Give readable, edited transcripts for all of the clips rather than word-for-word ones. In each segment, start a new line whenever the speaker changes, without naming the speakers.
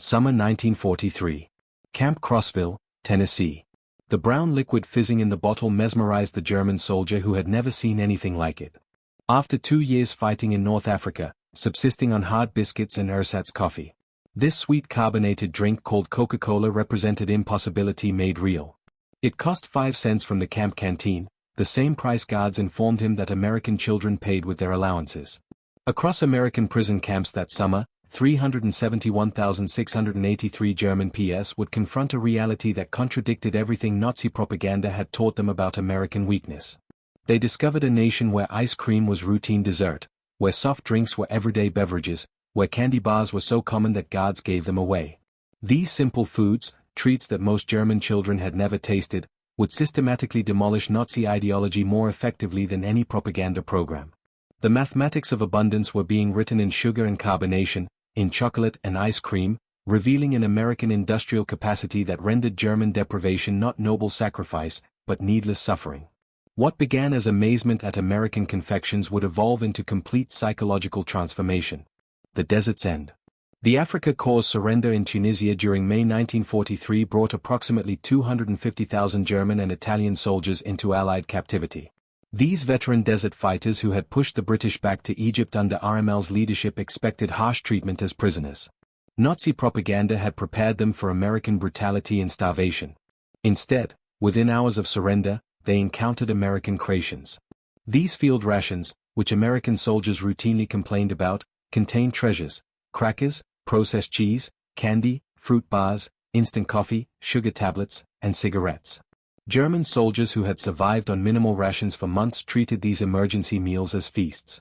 Summer 1943. Camp Crossville, Tennessee. The brown liquid fizzing in the bottle mesmerized the German soldier who had never seen anything like it. After 2 years fighting in North Africa, subsisting on hard biscuits and ersatz coffee, this sweet carbonated drink called Coca-Cola represented impossibility made real. It cost 5 cents from the camp canteen, the same price guards informed him that American children paid with their allowances. Across American prison camps that summer, 371,683 German POWs would confront a reality that contradicted everything Nazi propaganda had taught them about American weakness. They discovered a nation where ice cream was routine dessert, where soft drinks were everyday beverages, where candy bars were so common that guards gave them away. These simple foods, treats that most German children had never tasted, would systematically demolish Nazi ideology more effectively than any propaganda program. The mathematics of abundance were being written in sugar and carbonation, in chocolate and ice cream, revealing an American industrial capacity that rendered German deprivation not noble sacrifice, but needless suffering. What began as amazement at American confections would evolve into complete psychological transformation. The Desert's End. The Afrika Korps surrender in Tunisia during May 1943 brought approximately 250,000 German and Italian soldiers into Allied captivity. These veteran desert fighters who had pushed the British back to Egypt under RML's leadership expected harsh treatment as prisoners. Nazi propaganda had prepared them for American brutality and starvation. Instead, within hours of surrender, they encountered American rations. These field rations, which American soldiers routinely complained about, contained treasures: crackers, processed cheese, candy, fruit bars, instant coffee, sugar tablets, and cigarettes. German soldiers who had survived on minimal rations for months treated these emergency meals as feasts.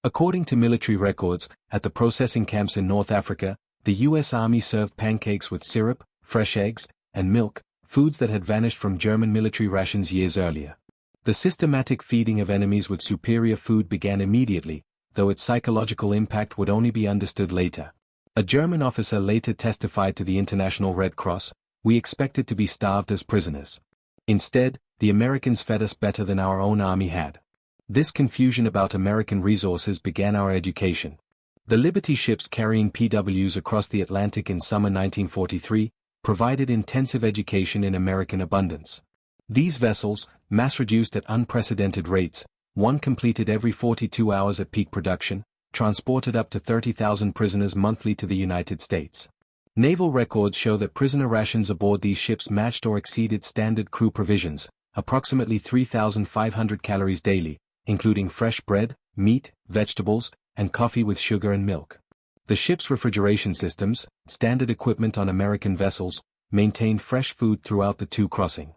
According to military records, at the processing camps in North Africa, the U.S. Army served pancakes with syrup, fresh eggs, and milk, foods that had vanished from German military rations years earlier. The systematic feeding of enemies with superior food began immediately, though its psychological impact would only be understood later. A German officer later testified to the International Red Cross, "We expected to be starved as prisoners. Instead, the Americans fed us better than our own army had." This confusion about American resources began our education. The Liberty ships carrying POWs across the Atlantic in summer 1943 provided intensive education in American abundance. These vessels, mass-reduced at unprecedented rates, one completed every 42 hours at peak production, transported up to 30,000 prisoners monthly to the United States. Naval records show that prisoner rations aboard these ships matched or exceeded standard crew provisions, approximately 3,500 calories daily, including fresh bread, meat, vegetables, and coffee with sugar and milk. The ship's refrigeration systems, standard equipment on American vessels, maintained fresh food throughout the two crossing.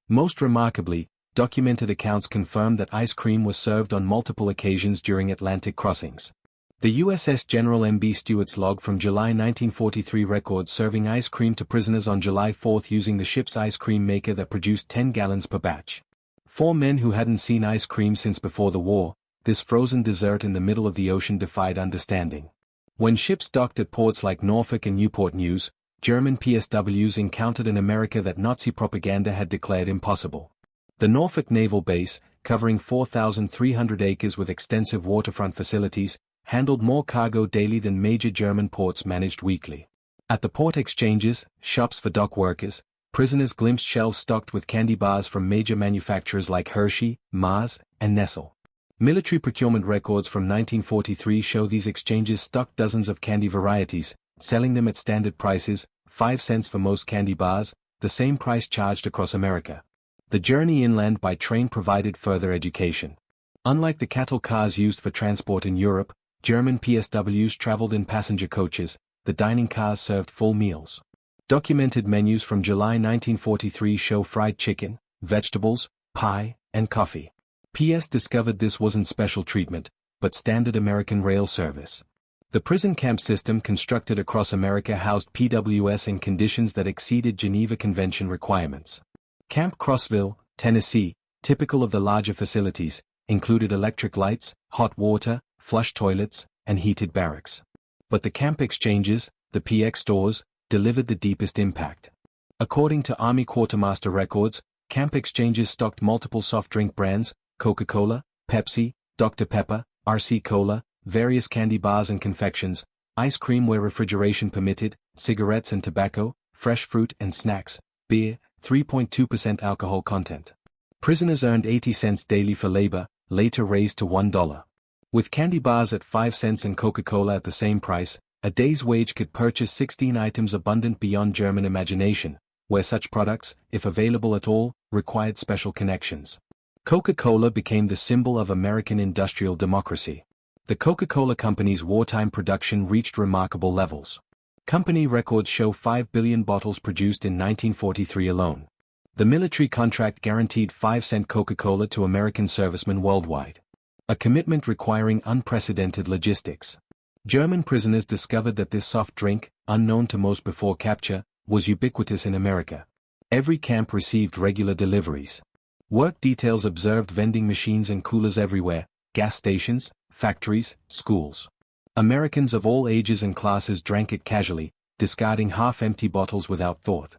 Most remarkably, documented accounts confirm that ice cream was served on multiple occasions during Atlantic crossings. The USS General M.B. Stewart's log from July 1943 records serving ice cream to prisoners on July 4 using the ship's ice cream maker that produced 10 gallons per batch. 4 men who hadn't seen ice cream since before the war, this frozen dessert in the middle of the ocean defied understanding. When ships docked at ports like Norfolk and Newport News, German PSWs encountered an America that Nazi propaganda had declared impossible. The Norfolk Naval Base, covering 4,300 acres with extensive waterfront facilities, handled more cargo daily than major German ports managed weekly. At the port exchanges, shops for dock workers, prisoners glimpsed shelves stocked with candy bars from major manufacturers like Hershey, Mars, and Nestle. Military procurement records from 1943 show these exchanges stocked dozens of candy varieties, selling them at standard prices, 5 cents for most candy bars, the same price charged across America. The journey inland by train provided further education. Unlike the cattle cars used for transport in Europe, German PSWs traveled in passenger coaches. The dining cars served full meals. Documented menus from July 1943 show fried chicken, vegetables, pie, and coffee. PS discovered this wasn't special treatment, but standard American rail service. The prison camp system constructed across America housed PWS in conditions that exceeded Geneva Convention requirements. Camp Crossville, Tennessee, typical of the larger facilities, included electric lights, hot water, flush toilets, and heated barracks. But the camp exchanges, the PX stores, delivered the deepest impact. According to Army Quartermaster records, camp exchanges stocked multiple soft drink brands: Coca-Cola, Pepsi, Dr. Pepper, RC Cola, various candy bars and confections, ice cream where refrigeration permitted, cigarettes and tobacco, fresh fruit and snacks, beer, 3.2% alcohol content. Prisoners earned 80 cents daily for labor, later raised to $1. With candy bars at 5 cents and Coca-Cola at the same price, a day's wage could purchase 16 items abundant beyond German imagination, where such products, if available at all, required special connections. Coca-Cola became the symbol of American industrial democracy. The Coca-Cola Company's wartime production reached remarkable levels. Company records show 5 billion bottles produced in 1943 alone. The military contract guaranteed 5-cent Coca-Cola to American servicemen worldwide. A commitment requiring unprecedented logistics. German prisoners discovered that this soft drink, unknown to most before capture, was ubiquitous in America. Every camp received regular deliveries. Work details observed vending machines and coolers everywhere, gas stations, factories, schools. Americans of all ages and classes drank it casually, discarding half-empty bottles without thought.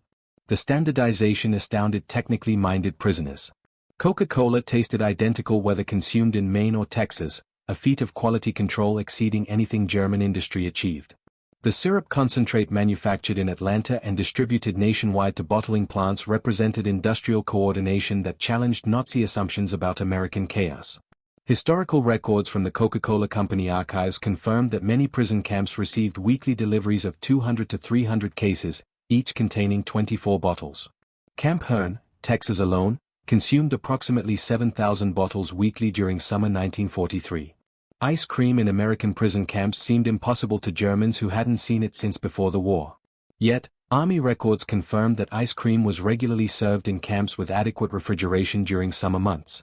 The standardization astounded technically minded prisoners. Coca-Cola tasted identical whether consumed in Maine or Texas, a feat of quality control exceeding anything German industry achieved. The syrup concentrate manufactured in Atlanta and distributed nationwide to bottling plants represented industrial coordination that challenged Nazi assumptions about American chaos. Historical records from the Coca-Cola Company archives confirmed that many prison camps received weekly deliveries of 200 to 300 cases, each containing 24 bottles. Camp Hearn, Texas alone, consumed approximately 7,000 bottles weekly during summer 1943. Ice cream in American prison camps seemed impossible to Germans who hadn't seen it since before the war. Yet, Army records confirmed that ice cream was regularly served in camps with adequate refrigeration during summer months.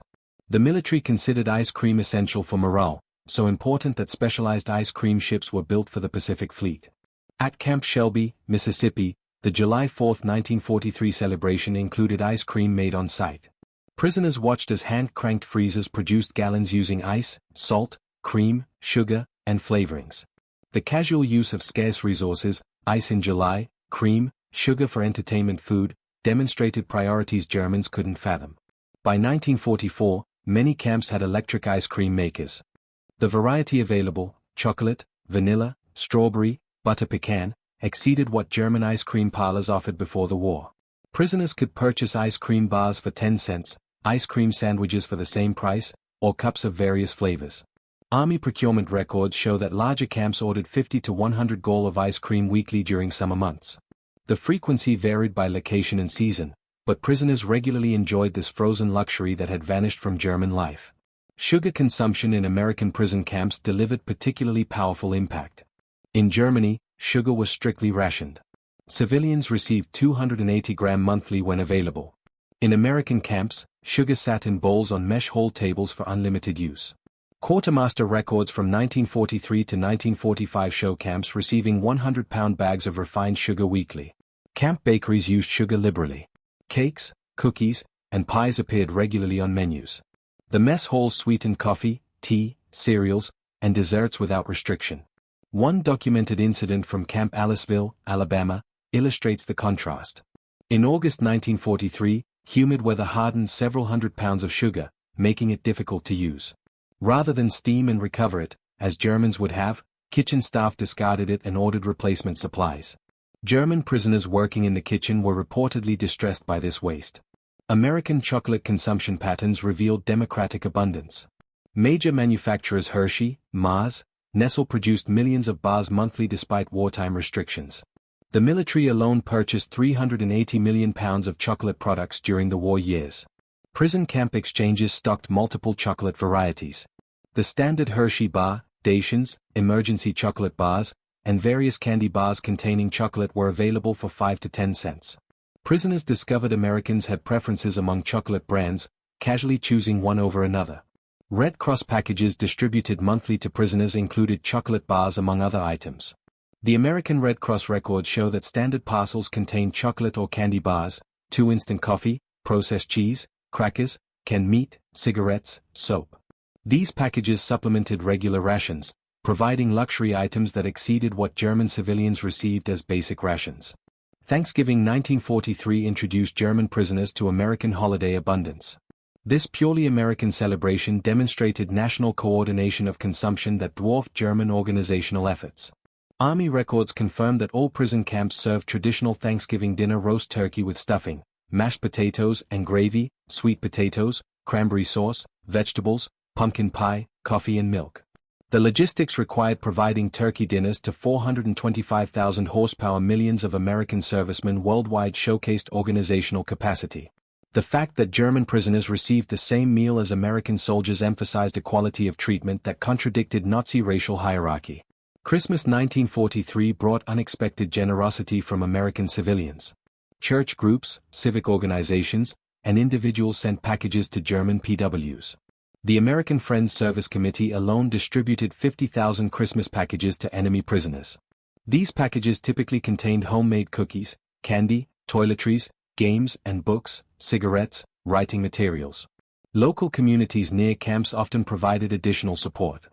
The military considered ice cream essential for morale, so important that specialized ice cream ships were built for the Pacific Fleet. At Camp Shelby, Mississippi, the July 4, 1943 celebration included ice cream made on site. Prisoners watched as hand-cranked freezers produced gallons using ice, salt, cream, sugar, and flavorings. The casual use of scarce resources, ice in July, cream, sugar for entertainment food, demonstrated priorities Germans couldn't fathom. By 1944, many camps had electric ice cream makers. The variety available, chocolate, vanilla, strawberry, butter pecan, exceeded what German ice cream parlors offered before the war. Prisoners could purchase ice cream bars for 10 cents, ice cream sandwiches for the same price, or cups of various flavors. Army procurement records show that larger camps ordered 50 to 100 gall of ice cream weekly during summer months. The frequency varied by location and season, but prisoners regularly enjoyed this frozen luxury that had vanished from German life. Sugar consumption in American prison camps delivered particularly powerful impact. In Germany, sugar was strictly rationed. Civilians received 280 gram monthly when available. In American camps, sugar sat in bowls on mesh hall tables for unlimited use. Quartermaster records from 1943 to 1945 show camps receiving 100-pound bags of refined sugar weekly. Camp bakeries used sugar liberally. Cakes, cookies, and pies appeared regularly on menus. The mess halls sweetened coffee, tea, cereals, and desserts without restriction. One documented incident from Camp Aliceville, Alabama, illustrates the contrast. In August 1943, humid weather hardened several hundred pounds of sugar, making it difficult to use. Rather than steam and recover it, as Germans would have, kitchen staff discarded it and ordered replacement supplies. German prisoners working in the kitchen were reportedly distressed by this waste. American chocolate consumption patterns revealed democratic abundance. Major manufacturers Hershey, Mars, Nestle produced millions of bars monthly despite wartime restrictions. The military alone purchased 380 million pounds of chocolate products during the war years. Prison camp exchanges stocked multiple chocolate varieties. The standard Hershey bar, Dations, emergency chocolate bars, and various candy bars containing chocolate were available for 5 to 10 cents. Prisoners discovered Americans had preferences among chocolate brands, casually choosing one over another. Red Cross packages distributed monthly to prisoners included chocolate bars among other items. The American Red Cross records show that standard parcels contained chocolate or candy bars, 2 instant coffee, processed cheese, crackers, canned meat, cigarettes, soap. These packages supplemented regular rations, providing luxury items that exceeded what German civilians received as basic rations. Thanksgiving 1943 introduced German prisoners to American holiday abundance. This purely American celebration demonstrated national coordination of consumption that dwarfed German organizational efforts. Army records confirm that all prison camps served traditional Thanksgiving dinner: roast turkey with stuffing, mashed potatoes and gravy, sweet potatoes, cranberry sauce, vegetables, pumpkin pie, coffee and milk. The logistics required providing turkey dinners to 425,000 horsepower millions of American servicemen worldwide showcased organizational capacity. The fact that German prisoners received the same meal as American soldiers emphasized a quality of treatment that contradicted Nazi racial hierarchy. Christmas 1943 brought unexpected generosity from American civilians. Church groups, civic organizations, and individuals sent packages to German POWs. The American Friends Service Committee alone distributed 50,000 Christmas packages to enemy prisoners. These packages typically contained homemade cookies, candy, toiletries, games and books, cigarettes, writing materials. Local communities near camps often provided additional support.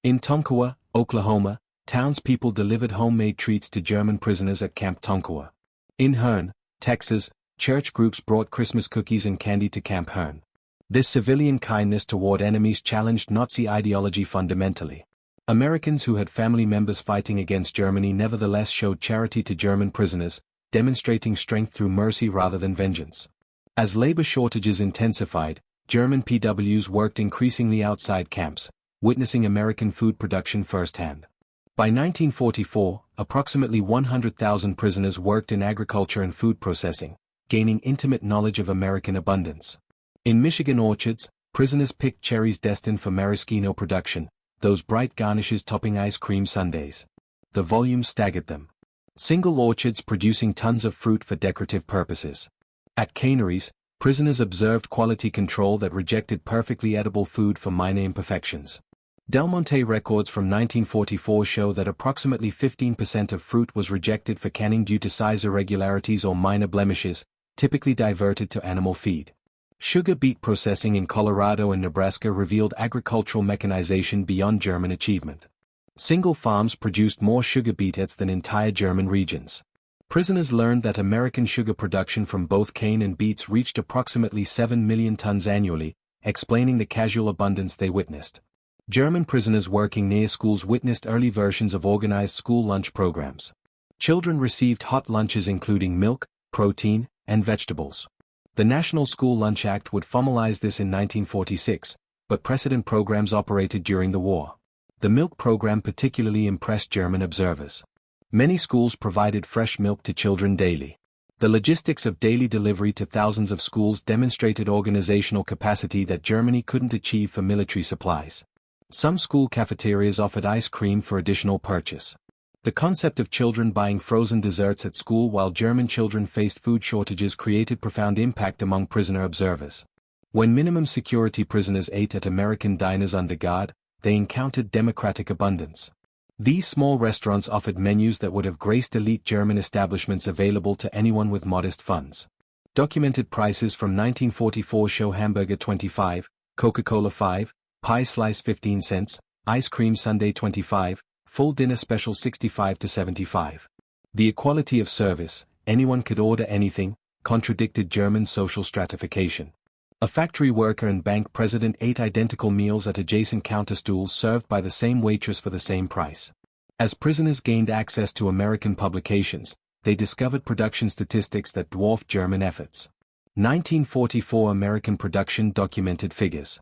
In Tonkawa, Oklahoma, townspeople delivered homemade treats to German prisoners at Camp Tonkawa. In Hearne, Texas, church groups brought Christmas cookies and candy to Camp Hearne. This civilian kindness toward enemies challenged Nazi ideology fundamentally. Americans who had family members fighting against Germany nevertheless showed charity to German prisoners, demonstrating strength through mercy rather than vengeance. As labor shortages intensified, German POWs worked increasingly outside camps, witnessing American food production firsthand. By 1944, approximately 100,000 prisoners worked in agriculture and food processing, gaining intimate knowledge of American abundance. In Michigan orchards, prisoners picked cherries destined for maraschino production, those bright garnishes topping ice cream sundaes. The volume staggered them. Single orchards producing tons of fruit for decorative purposes. At canneries, prisoners observed quality control that rejected perfectly edible food for minor imperfections. Del Monte records from 1944 show that approximately 15% of fruit was rejected for canning due to size irregularities or minor blemishes, typically diverted to animal feed. Sugar beet processing in Colorado and Nebraska revealed agricultural mechanization beyond German achievement. Single farms produced more sugar beetheads than entire German regions. Prisoners learned that American sugar production from both cane and beets reached approximately 7 million tons annually, explaining the casual abundance they witnessed. German prisoners working near schools witnessed early versions of organized school lunch programs. Children received hot lunches including milk, protein, and vegetables. The National School Lunch Act would formalize this in 1946, but precedent programs operated during the war. The milk program particularly impressed German observers. Many schools provided fresh milk to children daily. The logistics of daily delivery to thousands of schools demonstrated organizational capacity that Germany couldn't achieve for military supplies. Some school cafeterias offered ice cream for additional purchase. The concept of children buying frozen desserts at school while German children faced food shortages created profound impact among prisoner observers. When minimum security prisoners ate at American diners under guard, they encountered democratic abundance. These small restaurants offered menus that would have graced elite German establishments available to anyone with modest funds. Documented prices from 1944 show hamburger 25, Coca-Cola 5, pie slice 15 cents, ice cream sundae 25, full dinner special 65 to 75. The equality of service, anyone could order anything, contradicted German social stratification. A factory worker and bank president ate identical meals at adjacent counter stools served by the same waitress for the same price. As prisoners gained access to American publications, they discovered production statistics that dwarfed German efforts. 1944 American production documented figures.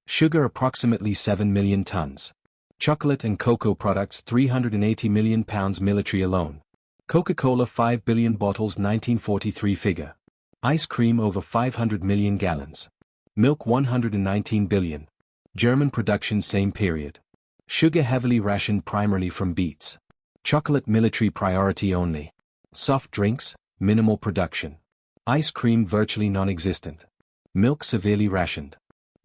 Sugar approximately 7 million tons. Chocolate and cocoa products 380 million pounds military alone. Coca-Cola 5 billion bottles 1943 figure. Ice cream over 500 million gallons. Milk 119 billion. German production same period. Sugar heavily rationed primarily from beets. Chocolate military priority only. Soft drinks, minimal production. Ice cream virtually non-existent. Milk severely rationed.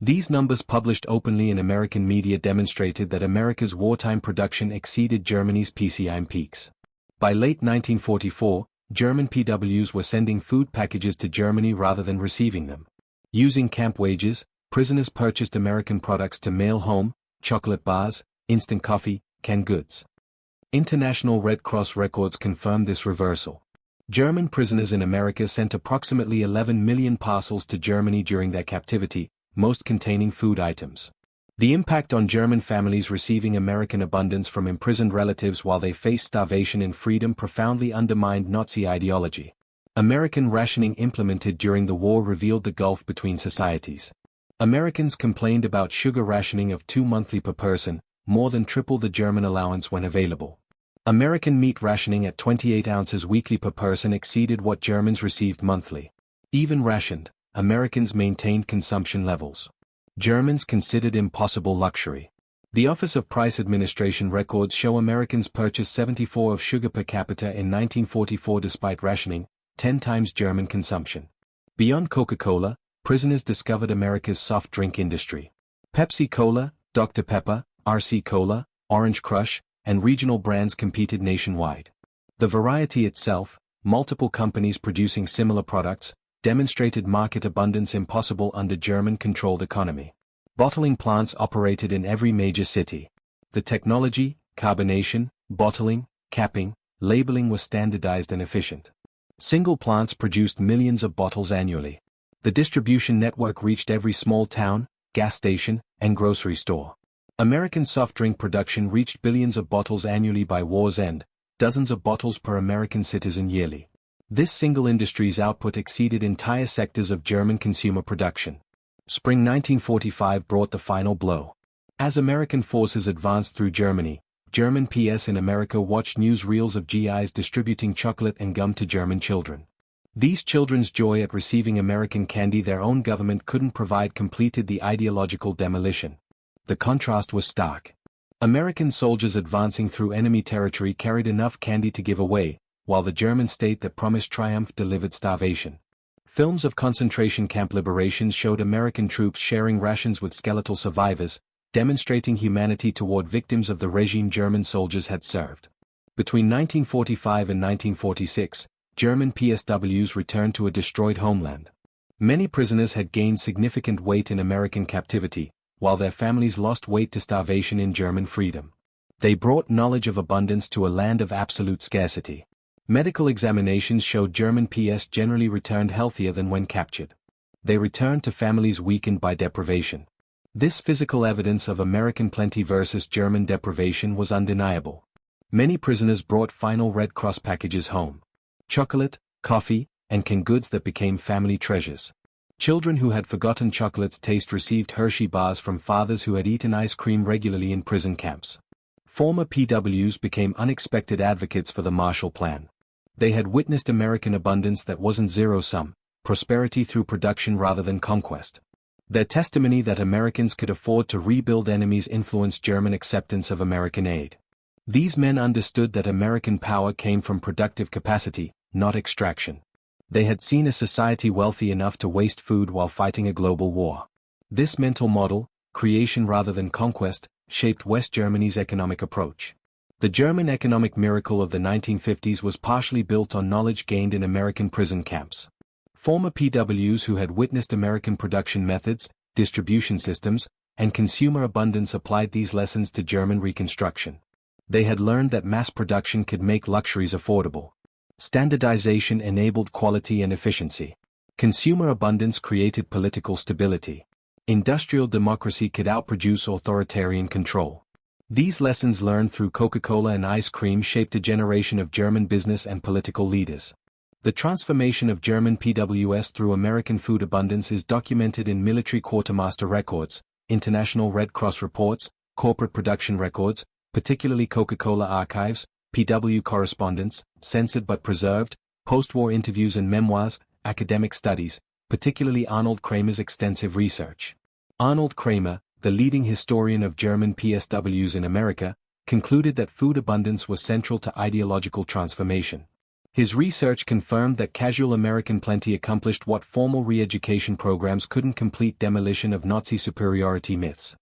These numbers published openly in American media demonstrated that America's wartime production exceeded Germany's peacetime peaks. By late 1944, German POWs were sending food packages to Germany rather than receiving them. Using camp wages, prisoners purchased American products to mail home: chocolate bars, instant coffee, canned goods. International Red Cross records confirm this reversal. German prisoners in America sent approximately 11 million parcels to Germany during their captivity, most containing food items. The impact on German families receiving American abundance from imprisoned relatives while they faced starvation in freedom profoundly undermined Nazi ideology. American rationing implemented during the war revealed the gulf between societies. Americans complained about sugar rationing of 2 monthly per person, more than triple the German allowance when available. American meat rationing at 28 ounces weekly per person exceeded what Germans received monthly. Even rationed, Americans maintained consumption levels Germans considered impossible luxury. The Office of Price Administration records show Americans purchased 74 of sugar per capita in 1944 despite rationing, 10 times German consumption. Beyond Coca-Cola, prisoners discovered America's soft drink industry. Pepsi Cola, Dr. Pepper, RC Cola, Orange Crush, and regional brands competed nationwide. The variety itself, multiple companies producing similar products, demonstrated market abundance impossible under German-controlled economy. Bottling plants operated in every major city. The technology, carbonation, bottling, capping, labeling was standardized and efficient. Single plants produced millions of bottles annually. The distribution network reached every small town, gas station, and grocery store. American soft drink production reached billions of bottles annually by war's end, dozens of bottles per American citizen yearly. This single industry's output exceeded entire sectors of German consumer production. Spring 1945 brought the final blow. As American forces advanced through Germany, German PS in America watched newsreels of GIs distributing chocolate and gum to German children. These children's joy at receiving American candy their own government couldn't provide completed the ideological demolition. The contrast was stark. American soldiers advancing through enemy territory carried enough candy to give away, while the German state that promised triumph delivered starvation. Films of concentration camp liberations showed American troops sharing rations with skeletal survivors, demonstrating humanity toward victims of the regime German soldiers had served. Between 1945 and 1946, German PSWs returned to a destroyed homeland. Many prisoners had gained significant weight in American captivity, while their families lost weight to starvation in German freedom. They brought knowledge of abundance to a land of absolute scarcity. Medical examinations showed German PS generally returned healthier than when captured. They returned to families weakened by deprivation. This physical evidence of American plenty versus German deprivation was undeniable. Many prisoners brought final Red Cross packages home. Chocolate, coffee, and canned goods that became family treasures. Children who had forgotten chocolate's taste received Hershey bars from fathers who had eaten ice cream regularly in prison camps. Former PWs became unexpected advocates for the Marshall Plan. They had witnessed American abundance that wasn't zero-sum, prosperity through production rather than conquest. Their testimony that Americans could afford to rebuild enemies influenced German acceptance of American aid. These men understood that American power came from productive capacity, not extraction. They had seen a society wealthy enough to waste food while fighting a global war. This mental model, creation rather than conquest, shaped West Germany's economic approach. The German economic miracle of the 1950s was partially built on knowledge gained in American prison camps. Former PWs who had witnessed American production methods, distribution systems, and consumer abundance applied these lessons to German reconstruction. They had learned that mass production could make luxuries affordable. Standardization enabled quality and efficiency. Consumer abundance created political stability. Industrial democracy could outproduce authoritarian control. These lessons learned through Coca-Cola and ice cream shaped a generation of German business and political leaders. The transformation of German PWS through American food abundance is documented in military quartermaster records, International Red Cross reports, corporate production records, particularly Coca-Cola archives, PW correspondence, censored but preserved, post-war interviews and memoirs, academic studies, particularly Arnold Kramer's extensive research. Arnold Kramer, the leading historian of German PSWs in America, concluded that food abundance was central to ideological transformation. His research confirmed that casual American plenty accomplished what formal re-education programs couldn't: complete demolition of Nazi superiority myths.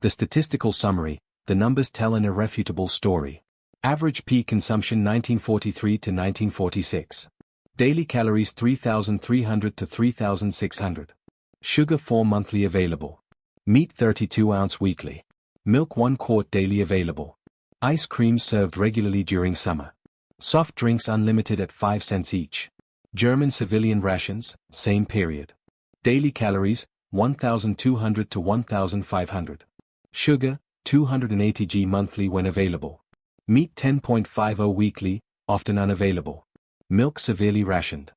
The statistical summary: the numbers tell an irrefutable story. Average P consumption 1943 to 1946. Daily calories 3,300 to 3,600. Sugar 4 monthly available. Meat 32 ounce weekly. Milk 1 quart daily available. Ice cream served regularly during summer. Soft drinks unlimited at 5 cents each. German civilian rations, same period. Daily calories, 1,200 to 1,500. Sugar, 280 g monthly when available. Meat 10.50 weekly, often unavailable. Milk severely rationed.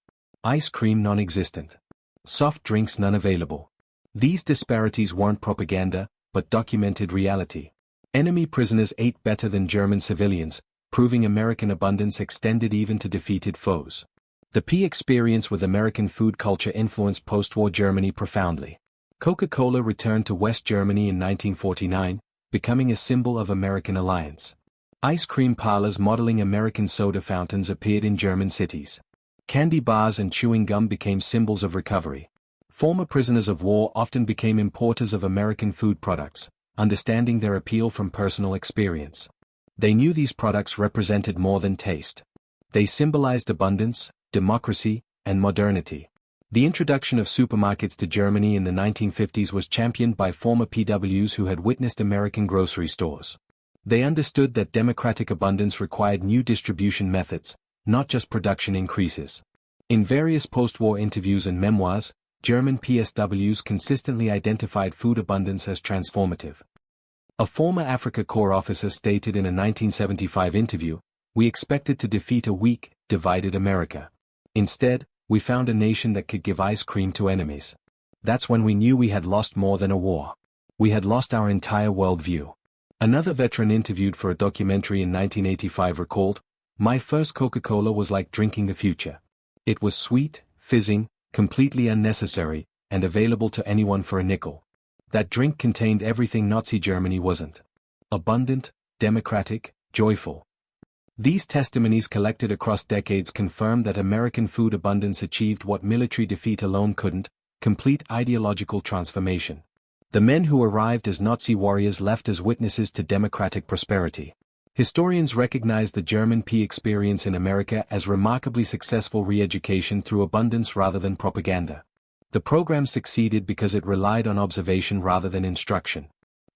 Ice cream non-existent. Soft drinks none available. These disparities weren't propaganda, but documented reality. Enemy prisoners ate better than German civilians, proving American abundance extended even to defeated foes. The POW experience with American food culture influenced post-war Germany profoundly. Coca-Cola returned to West Germany in 1949, becoming a symbol of American alliance. Ice cream parlors modeling American soda fountains appeared in German cities. Candy bars and chewing gum became symbols of recovery. Former prisoners of war often became importers of American food products, understanding their appeal from personal experience. They knew these products represented more than taste. They symbolized abundance, democracy, and modernity. The introduction of supermarkets to Germany in the 1950s was championed by former POWs who had witnessed American grocery stores. They understood that democratic abundance required new distribution methods, not just production increases. In various post-war interviews and memoirs, German POWs consistently identified food abundance as transformative. A former Africa Corps officer stated in a 1975 interview, "We expected to defeat a weak, divided America. Instead, we found a nation that could give ice cream to enemies. That's when we knew we had lost more than a war. We had lost our entire worldview." Another veteran interviewed for a documentary in 1985 recalled, "My first Coca-Cola was like drinking the future. It was sweet, fizzing, completely unnecessary, and available to anyone for a nickel. That drink contained everything Nazi Germany wasn't. Abundant, democratic, joyful." These testimonies collected across decades confirmed that American food abundance achieved what military defeat alone couldn't: complete ideological transformation. The men who arrived as Nazi warriors left as witnesses to democratic prosperity. Historians recognize the German POW experience in America as remarkably successful re-education through abundance rather than propaganda. The program succeeded because it relied on observation rather than instruction.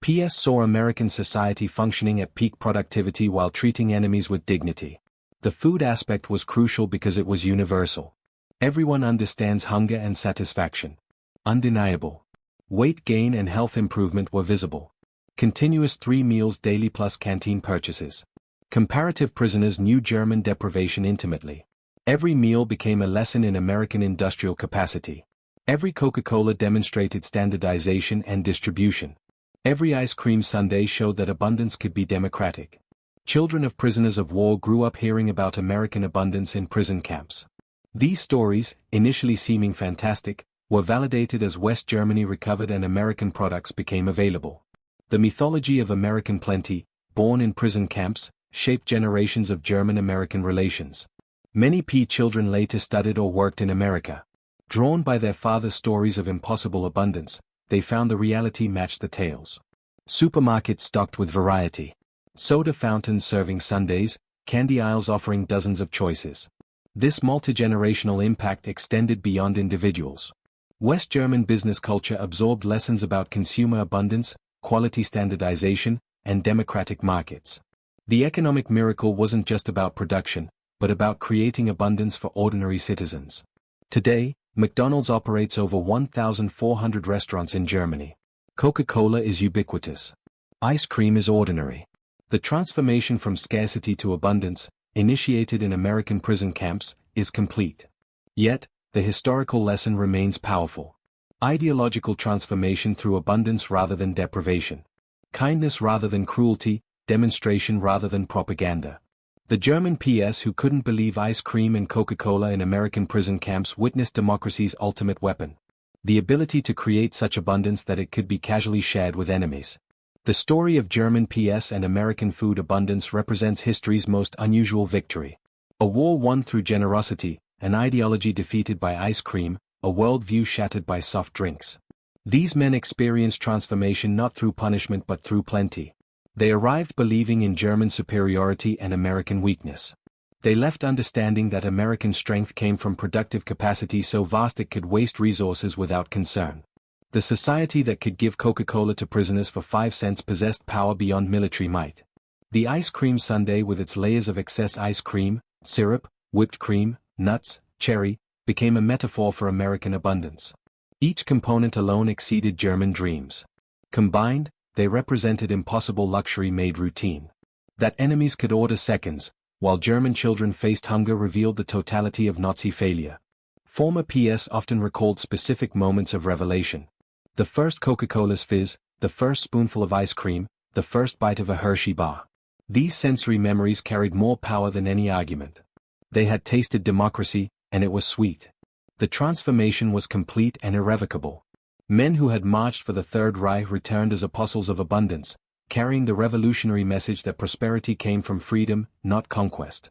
PS saw American society functioning at peak productivity while treating enemies with dignity. The food aspect was crucial because it was universal. Everyone understands hunger and satisfaction. Undeniable. Weight gain and health improvement were visible. Continuous 3 meals daily plus canteen purchases. Comparative prisoners knew German deprivation intimately. Every meal became a lesson in American industrial capacity. Every Coca-Cola demonstrated standardization and distribution. Every ice cream sundae showed that abundance could be democratic. Children of prisoners of war grew up hearing about American abundance in prison camps. These stories, initially seeming fantastic, were validated as West Germany recovered and American products became available. The mythology of American plenty, born in prison camps, shaped generations of German-American relations. Many POW children later studied or worked in America. Drawn by their father's stories of impossible abundance, they found the reality matched the tales. Supermarkets stocked with variety. Soda fountains serving sundaes, candy aisles offering dozens of choices. This multi-generational impact extended beyond individuals. West German business culture absorbed lessons about consumer abundance, quality standardization, and democratic markets. The economic miracle wasn't just about production, but about creating abundance for ordinary citizens. Today, McDonald's operates over 1,400 restaurants in Germany. Coca-Cola is ubiquitous. Ice cream is ordinary. The transformation from scarcity to abundance, initiated in American prison camps, is complete. Yet, the historical lesson remains powerful. Ideological transformation through abundance rather than deprivation. Kindness rather than cruelty, demonstration rather than propaganda. The German POWs who couldn't believe ice cream and Coca-Cola in American prison camps witnessed democracy's ultimate weapon. The ability to create such abundance that it could be casually shared with enemies. The story of German POWs and American food abundance represents history's most unusual victory. A war won through generosity, an ideology defeated by ice cream, a worldview shattered by soft drinks. These men experienced transformation not through punishment but through plenty. They arrived believing in German superiority and American weakness. They left understanding that American strength came from productive capacity so vast it could waste resources without concern. The society that could give Coca-Cola to prisoners for 5 cents possessed power beyond military might. The ice cream sundae with its layers of excess ice cream, syrup, whipped cream, nuts, cherry, became a metaphor for American abundance. Each component alone exceeded German dreams. Combined, they represented impossible luxury made routine. That enemies could order seconds, while German children faced hunger revealed the totality of Nazi failure. Former PS often recalled specific moments of revelation. The first Coca-Cola's fizz, the first spoonful of ice cream, the first bite of a Hershey bar. These sensory memories carried more power than any argument. They had tasted democracy, and it was sweet. The transformation was complete and irrevocable. Men who had marched for the Third Reich returned as apostles of abundance, carrying the revolutionary message that prosperity came from freedom, not conquest.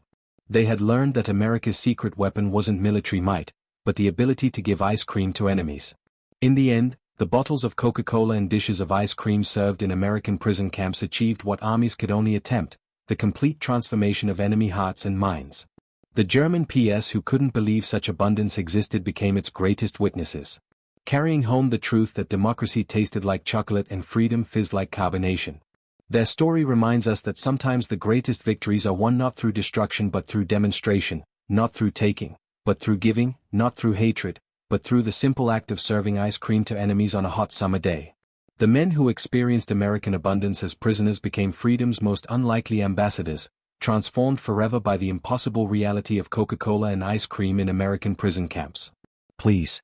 They had learned that America's secret weapon wasn't military might, but the ability to give ice cream to enemies. In the end, the bottles of Coca-Cola and dishes of ice cream served in American prison camps achieved what armies could only attempt, the complete transformation of enemy hearts and minds. The German PS who couldn't believe such abundance existed became its greatest witnesses, carrying home the truth that democracy tasted like chocolate and freedom fizzed like carbonation. Their story reminds us that sometimes the greatest victories are won not through destruction but through demonstration, not through taking, but through giving, not through hatred, but through the simple act of serving ice cream to enemies on a hot summer day. The men who experienced American abundance as prisoners became freedom's most unlikely ambassadors, transformed forever by the impossible reality of Coca-Cola and ice cream in American prison camps. Please